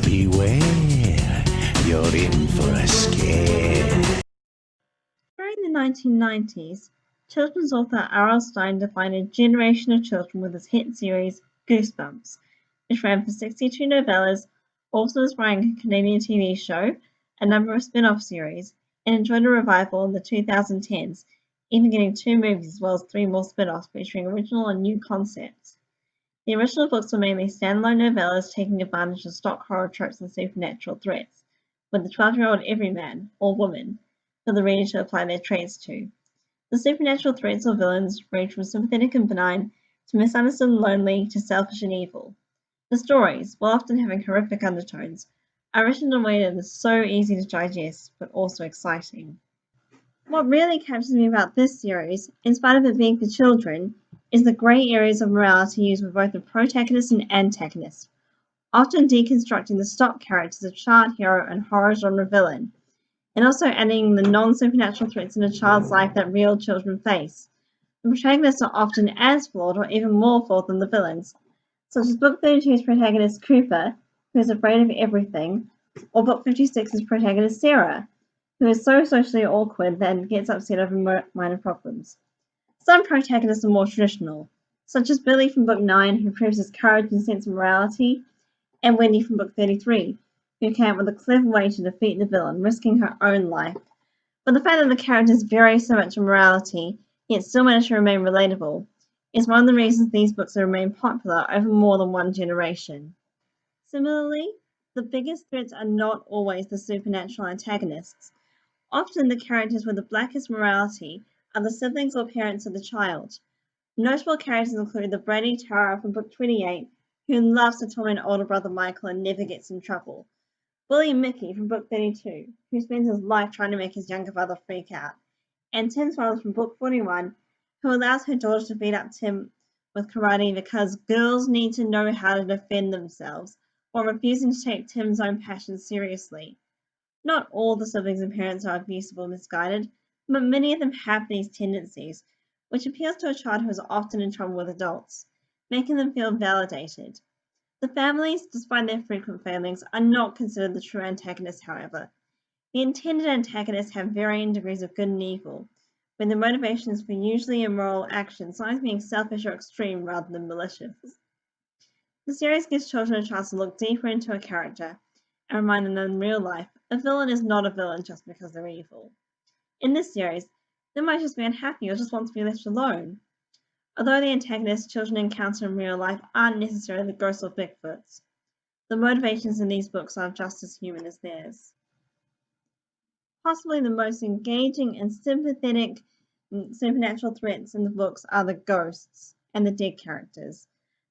beware, you're in for a scare. During the 1990s, children's author R.L. Stine defined a generation of children with his hit series Goosebumps, which ran for 62 novellas, also inspiring a Canadian TV show, a number of spin-off series, and enjoyed a revival in the 2010s, even getting 2 movies as well as 3 more spin-offs featuring original and new concepts. The original books were mainly standalone novellas taking advantage of stock horror tropes and supernatural threats, with the 12-year-old everyman, or woman, for the reader to apply their traits to. The supernatural threats or villains range from sympathetic and benign to misunderstood and lonely to selfish and evil. The stories, while often having horrific undertones, are written in a way that is so easy to digest but also exciting. What really captures me about this series, in spite of it being for children, is the grey areas of morality used with both the protagonist and antagonist, often deconstructing the stock characters of child hero and horror genre villain, and also adding the non-supernatural threats in a child's life that real children face. The protagonists are often as flawed or even more flawed than the villains, such as Book 32's protagonist Cooper, who is afraid of everything, or Book 56's protagonist Sarah, who is so socially awkward that gets upset over minor problems. Some protagonists are more traditional, such as Billy from Book 9, who proves his courage and sense of morality, and Wendy from Book 33, who came up with a clever way to defeat the villain, risking her own life. But the fact that the characters vary so much in morality, yet still manage to remain relatable, is one of the reasons these books have remained popular over more than one generation. Similarly, the biggest threats are not always the supernatural antagonists. Often the characters with the blackest morality are the siblings or parents of the child. Notable characters include the bratty Tara from Book 28, who loves to torment older brother Michael and never gets in trouble. Bully Mickey from Book 32, who spends his life trying to make his younger brother freak out. And Tim's mother from Book 41, who allows her daughter to beat up Tim with karate because girls need to know how to defend themselves, while refusing to take Tim's own passions seriously. Not all the siblings and parents are abusive or misguided, but many of them have these tendencies, which appeals to a child who is often in trouble with adults, making them feel validated. The families, despite their frequent failings, are not considered the true antagonists, however. The intended antagonists have varying degrees of good and evil, when the motivations for usually immoral actions, sometimes being selfish or extreme rather than malicious. The series gives children a chance to look deeper into a character and remind them that in real life, a villain is not a villain just because they're evil. In this series, they might just be unhappy or just want to be left alone. Although the antagonists children encounter in real life aren't necessarily the ghosts or Bigfoots, the motivations in these books are just as human as theirs. Possibly the most engaging and sympathetic supernatural threats in the books are the ghosts and the dead characters.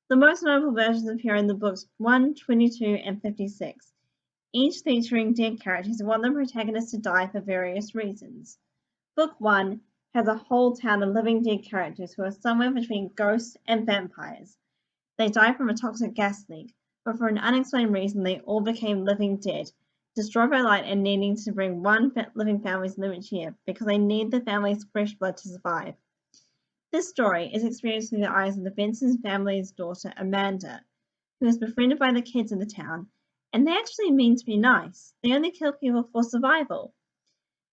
The most notable versions appear in the books 1, 22, and 56, each featuring dead characters who want the protagonist to die for various reasons. Book 1 has a whole town of living dead characters who are somewhere between ghosts and vampires. They died from a toxic gas leak, but for an unexplained reason they all became living dead, destroyed by light and needing to bring one living family's limit year because they need the family's fresh blood to survive. This story is experienced through the eyes of the Benson family's daughter Amanda, who is befriended by the kids in the town, and they actually mean to be nice. They only kill people for survival.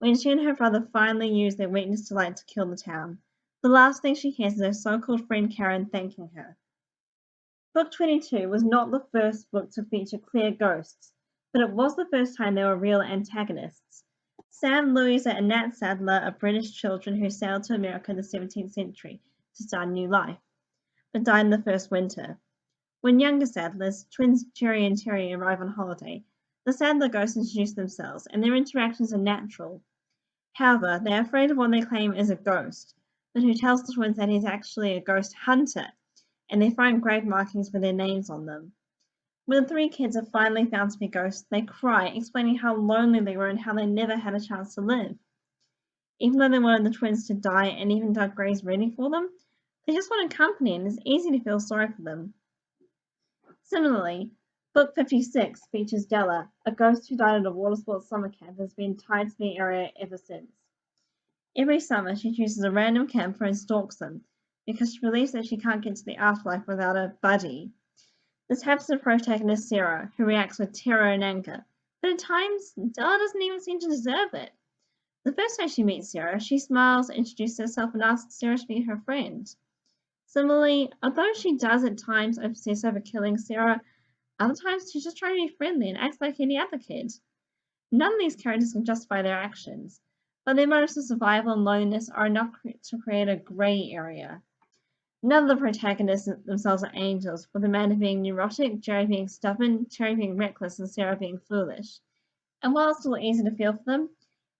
When she and her brother finally use their weakness to light to kill the town, the last thing she hears is her so-called friend Karen thanking her. Book 22 was not the first book to feature clear ghosts, but it was the first time there were real antagonists. Sam, Louisa, and Nat Sadler are British children who sailed to America in the 17th century to start a new life, but died in the first winter. When younger Sadlers, twins Jerry and Terry, arrive on holiday, the Sadler ghosts introduce themselves, and their interactions are natural. However, they are afraid of what they claim is a ghost, but who tells the twins that he's actually a ghost hunter, and they find grave markings with their names on them. When the 3 kids are finally found to be ghosts, they cry, explaining how lonely they were and how they never had a chance to live. Even though they wanted the twins to die and even dug graves ready for them, they just wanted company and it's easy to feel sorry for them. Similarly, Book 56 features Della, a ghost who died at a water sports summer camp and has been tied to the area ever since. Every summer, she chooses a random camper and stalks them, because she believes that she can't get to the afterlife without a buddy. This happens to protagonist Sarah, who reacts with terror and anger, but at times Della doesn't even seem to deserve it. The first time she meets Sarah, she smiles, introduces herself, and asks Sarah to be her friend. Similarly, although she does at times obsess over killing Sarah, other times she's just trying to be friendly and acts like any other kid. None of these characters can justify their actions, but their motives of survival and loneliness are enough to create a grey area. None of the protagonists themselves are angels, with Amanda being neurotic, Jared being stubborn, Cherry being reckless, and Sarah being foolish. And while it's still easy to feel for them,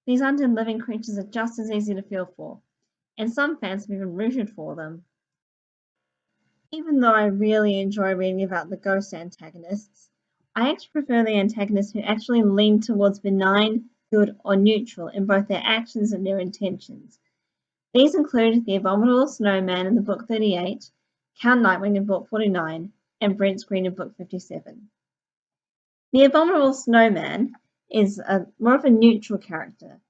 these undead living creatures are just as easy to feel for, and some fans have even rooted for them. Even though I really enjoy reading about the ghost antagonists, I actually prefer the antagonists who actually lean towards benign, good, or neutral in both their actions and their intentions. These include the Abominable Snowman in the book 38, Count Nightwing in book 49, and Brent Green in book 57. The Abominable Snowman is more of a neutral character.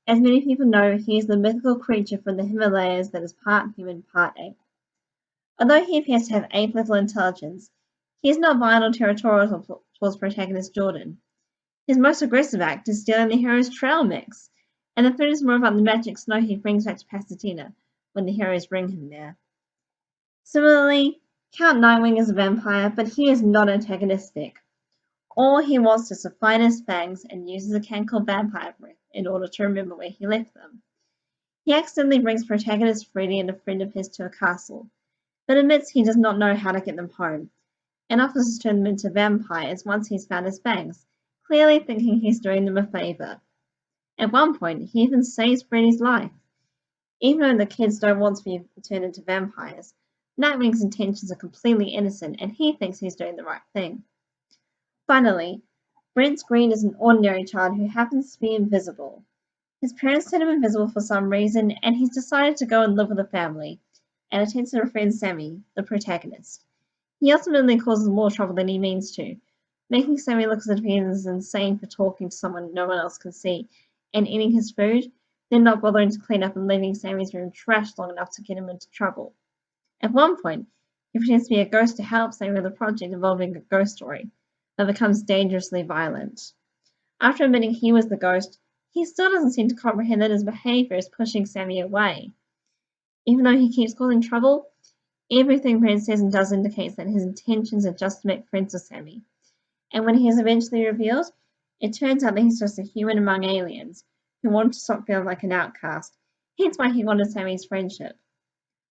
As many people know, he is the mythical creature from the Himalayas that is part human, part ape. Although he appears to have ape little intelligence, he is not violent or territorial towards protagonist Jordan. His most aggressive act is stealing the hero's trail mix, and the third is more about the magic snow he brings back to Pasadena when the heroes bring him there. Similarly, Count Nightwing is a vampire, but he is not antagonistic. All he wants is to find his fangs and uses a can called vampire breath in order to remember where he left them. He accidentally brings protagonist Freddy and a friend of his to a castle, but admits he does not know how to get them home, and offers to turn them into vampires once he's found his fangs, clearly thinking he's doing them a favor. At one point, he even saves Freddy's life. Even though the kids don't want to be turned into vampires, Nightwing's intentions are completely innocent and he thinks he's doing the right thing. Finally, Brent Green is an ordinary child who happens to be invisible. His parents turn him invisible for some reason, and he's decided to go and live with a family, and attempts to befriend Sammy, the protagonist. He ultimately causes more trouble than he means to, making Sammy look as if he is insane for talking to someone no one else can see, and eating his food, then not bothering to clean up and leaving Sammy's room trashed long enough to get him into trouble. At one point, he pretends to be a ghost to help Sammy with a project involving a ghost story, but becomes dangerously violent. After admitting he was the ghost, he still doesn't seem to comprehend that his behavior is pushing Sammy away. Even though he keeps causing trouble, everything Brent says and does indicates that his intentions are just to make friends with Sammy. And when he is eventually revealed, it turns out that he's just a human among aliens who wanted to stop feeling like an outcast, hence why he wanted Sammy's friendship.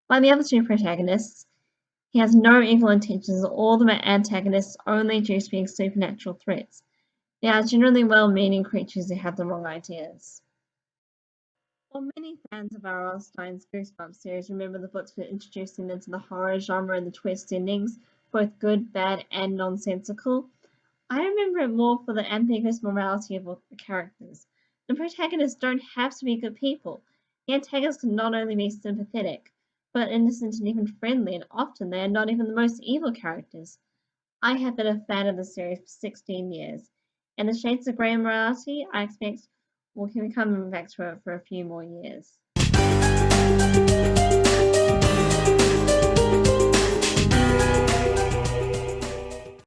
Like the other two protagonists, he has no evil intentions, all the antagonists only due to being supernatural threats. They are generally well-meaning creatures who have the wrong ideas. While many fans of R.L. Stine's Goosebumps series remember the books for introducing them to the horror genre and the twist endings, both good, bad, and nonsensical, I remember it more for the ambiguous morality of the characters. The protagonists don't have to be good people. The antagonists can not only be sympathetic, but innocent and even friendly, and often they are not even the most evil characters. I have been a fan of the series for 16 years, and the shades of grey morality I expect will keep coming back to it for a few more years.